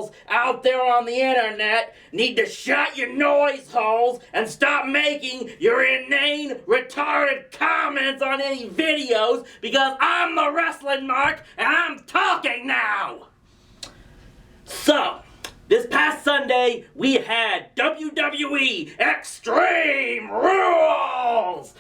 assholes out there on the internet need to shut your noise holes and stop making your inane, retarded comments on any videos, because I'm the Wrestling Mark and I'm talking now! So, this past Sunday, we had WWE Extreme Rules!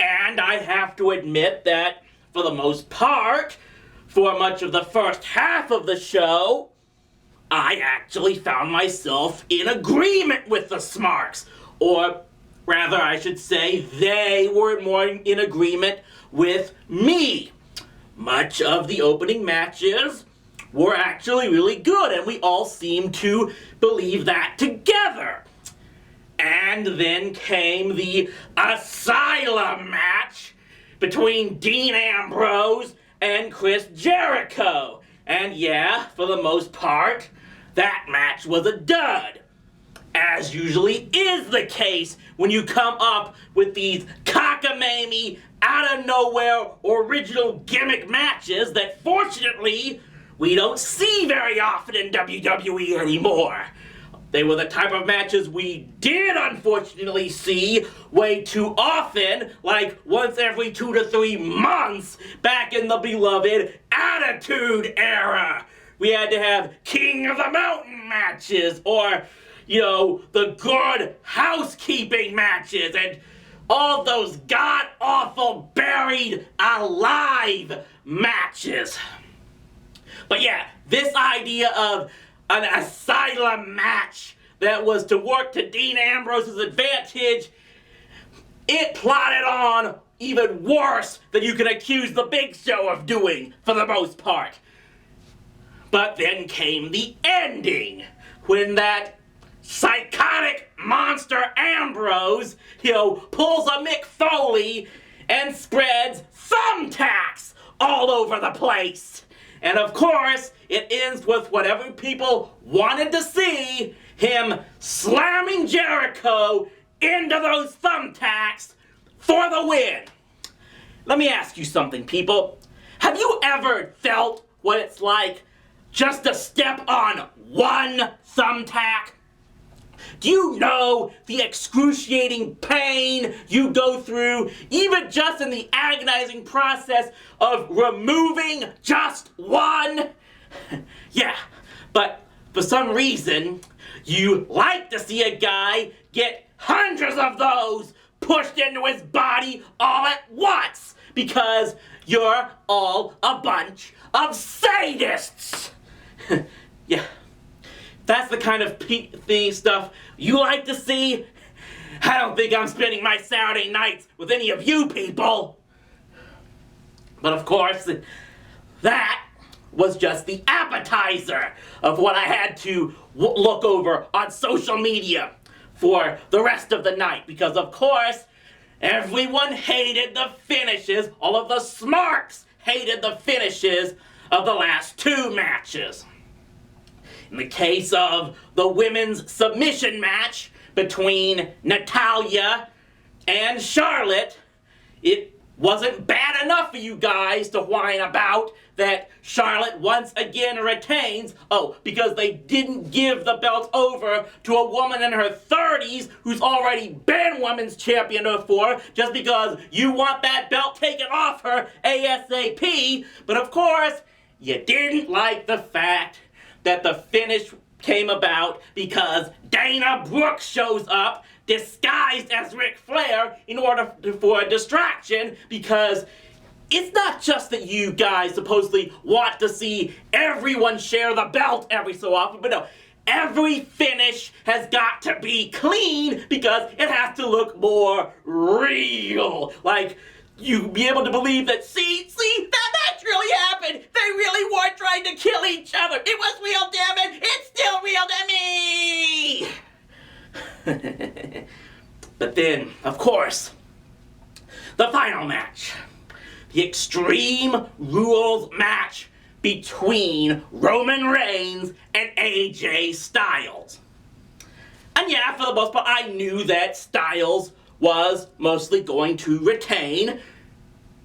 And I have to admit that, for the most part, for much of the first half of the show, I actually found myself in agreement with the Smarks. Or rather, I should say, they were more in agreement with me. Much of the opening matches were actually really good, and we all seemed to believe that together. And then came the Asylum match between Dean Ambrose and Chris Jericho. And yeah, for the most part, that match was a dud. As usually is the case when you come up with these cockamamie, out-of-nowhere, original gimmick matches that fortunately we don't see very often in WWE anymore. They were the type of matches we did unfortunately see way too often, like once every 2 to 3 months back in the beloved Attitude Era. We had to have King of the Mountain matches, or, the Good Housekeeping matches, and all those god-awful buried alive matches. But yeah, this idea of an asylum match that was to work to Dean Ambrose's advantage, it plotted on even worse than you can accuse the Big Show of doing, for the most part. But then came the ending, when that psychotic monster Ambrose, pulls a Mick Foley and spreads thumbtacks all over the place. And of course, it ends with whatever people wanted to see, him slamming Jericho into those thumbtacks for the win. Let me ask you something, people. Have you ever felt what it's like just to step on one thumbtack? Do you know the excruciating pain you go through, even just in the agonizing process of removing just one? Yeah, but for some reason, you like to see a guy get hundreds of those pushed into his body all at once, because you're all a bunch of sadists. Yeah. That's the kind of stuff you like to see? I don't think I'm spending my Saturday nights with any of you people. But of course, that was just the appetizer of what I had to look over on social media for the rest of the night. Because of course, everyone hated the finishes, all of the smarks hated the finishes of the last 2 matches. In the case of the women's submission match between Natalya and Charlotte, it wasn't bad enough for you guys to whine about that Charlotte once again retains, because they didn't give the belt over to a woman in her 30s who's already been women's champion before, just because you want that belt taken off her ASAP. But of course, you didn't like the fact that the finish came about because Dana Brooke shows up disguised as Ric Flair in order for a distraction, because it's not just that you guys supposedly want to see everyone share the belt every so often, but no, every finish has got to be clean because it has to look more real. Like, you be able to believe that, see, that match really happened. They really weren't trying to kill each other. It was real, damn it. It's still real to me. But then, of course, the final match. The Extreme Rules match between Roman Reigns and AJ Styles. And yeah, for the most part, I knew that Styles was mostly going to retain.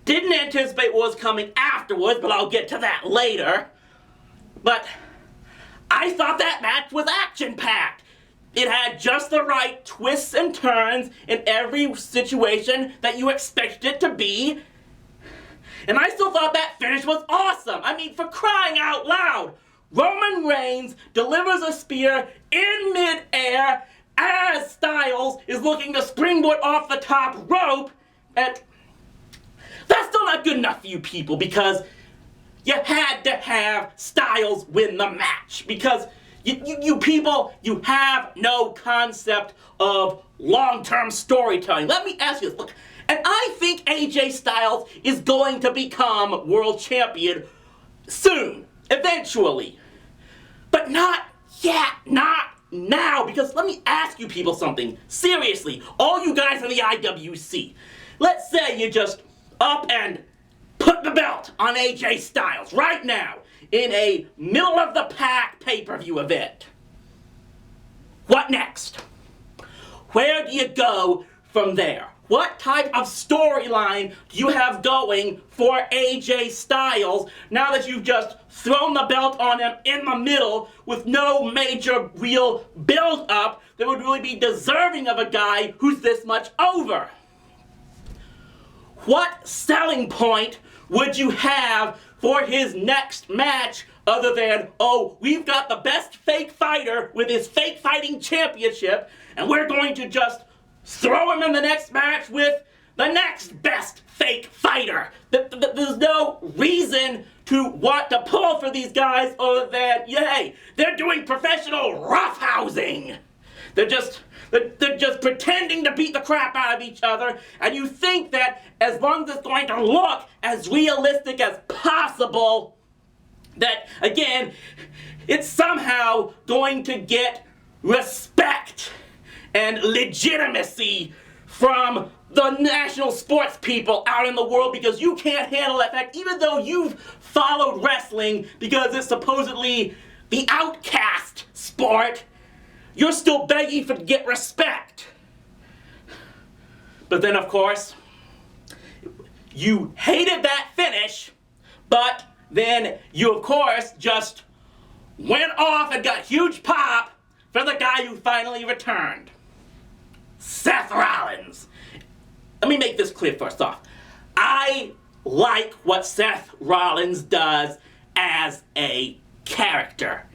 Didn't anticipate what was coming afterwards, but I'll get to that later. But I thought that match was action-packed. It had just the right twists and turns in every situation that you expected it to be. And I still thought that finish was awesome. I mean, for crying out loud, Roman Reigns delivers a spear in midair as Styles is looking to springboard off the top rope. And that's still not good enough for you people, because you had to have Styles win the match. Because you people, you have no concept of long-term storytelling. Let me ask you this. Look, and I think AJ Styles is going to become world champion soon, eventually. But not yet, not now, because let me ask you people something. Seriously, all you guys in the IWC, let's say you just up and put the belt on AJ Styles right now in a middle-of-the-pack pay-per-view event. What next? Where do you go from there? What type of storyline do you have going for AJ Styles now that you've just thrown the belt on him in the middle with no major real build-up that would really be deserving of a guy who's this much over? What selling point would you have for his next match other than, oh, we've got the best fake fighter with his fake fighting championship, and we're going to just throw him in the next match with the next best fake fighter? There's no reason to want to pull for these guys other than, yay, they're doing professional roughhousing. They're just pretending to beat the crap out of each other, and you think that as long as it's going to look as realistic as possible, that, again, it's somehow going to get respect and legitimacy from the national sports people out in the world, because you can't handle that fact, even though you've followed wrestling because it's supposedly the outcast sport, you're still begging to get respect. But then, of course, you hated that finish, but then you, of course, just went off and got huge pop for the guy who finally returned. Seth Rollins. Let me make this clear first off. I like what Seth Rollins does as a character.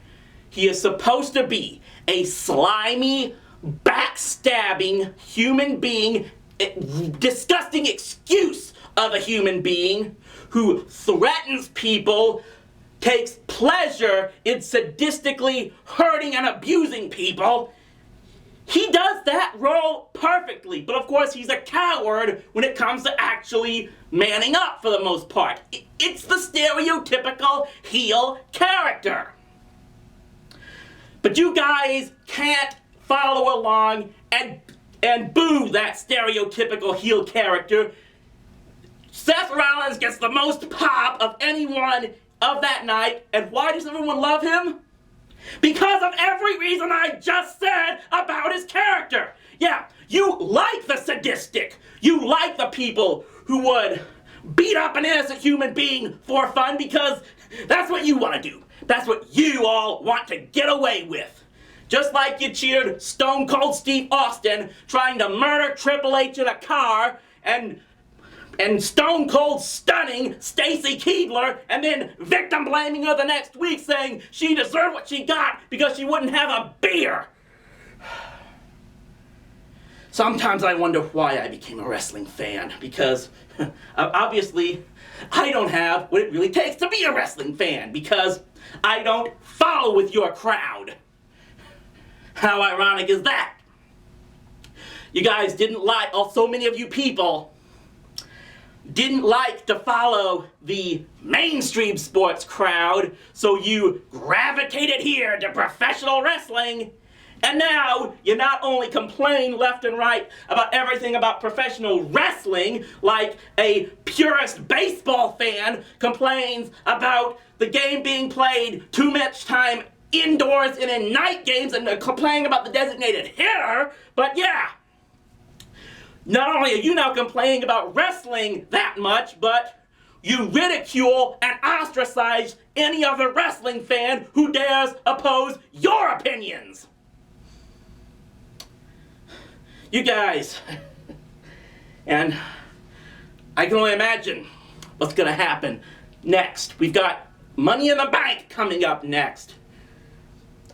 He is supposed to be a slimy, backstabbing human being, disgusting excuse of a human being who threatens people, takes pleasure in sadistically hurting and abusing people. He does that role perfectly, but of course he's a coward when it comes to actually manning up for the most part. It's the stereotypical heel character. But you guys can't follow along and boo that stereotypical heel character. Seth Rollins gets the most pop of anyone of that night, and why does everyone love him? Because of every reason I just said about his character. Yeah, you like the sadistic. You like the people who would beat up an innocent human being for fun because that's what you want to do. That's what you all want to get away with. Just like you cheered Stone Cold Steve Austin trying to murder Triple H in a car and Stone Cold stunning Stacy Keibler and then victim blaming her the next week saying she deserved what she got because she wouldn't have a beer. Sometimes I wonder why I became a wrestling fan, because obviously I don't have what it really takes to be a wrestling fan, because I don't follow with your crowd. How ironic is that? You guys didn't like, so many of you people didn't like to follow the mainstream sports crowd, so you gravitated here to professional wrestling. And now, you not only complain left and right about everything about professional wrestling, like a purist baseball fan complains about the game being played too much time indoors and in night games and complaining about the designated hitter, but yeah. Not only are you now complaining about wrestling that much, but you ridicule and ostracize any other wrestling fan who dares oppose your opinions. You guys, and I can only imagine what's going to happen next. We've got Money in the Bank coming up next.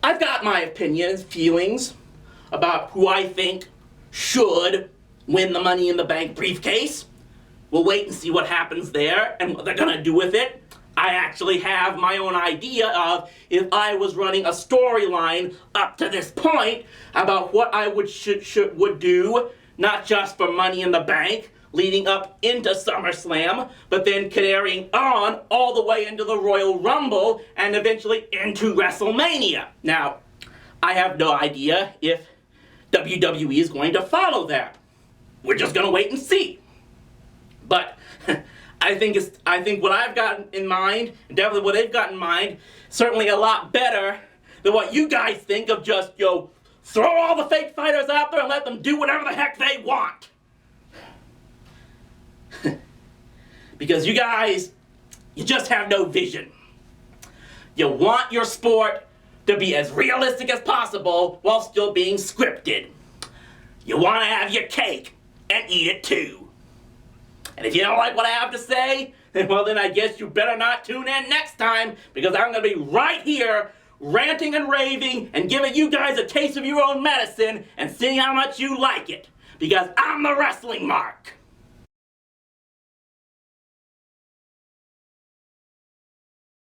I've got my opinions, feelings about who I think should win the Money in the Bank briefcase. We'll wait and see what happens there and what they're going to do with it. I actually have my own idea of if I was running a storyline up to this point about what I would do, not just for Money in the Bank, leading up into SummerSlam, but then carrying on all the way into the Royal Rumble and eventually into WrestleMania. Now, I have no idea if WWE is going to follow that. We're just going to wait and see. But I think what I've got in mind, definitely what they've got in mind, certainly a lot better than what you guys think of just, throw all the fake fighters out there and let them do whatever the heck they want. Because you guys, you just have no vision. You want your sport to be as realistic as possible while still being scripted. You want to have your cake and eat it too. And if you don't like what I have to say, well then I guess you better not tune in next time, because I'm going to be right here ranting and raving and giving you guys a taste of your own medicine and seeing how much you like it. Because I'm the Wrestling Mark.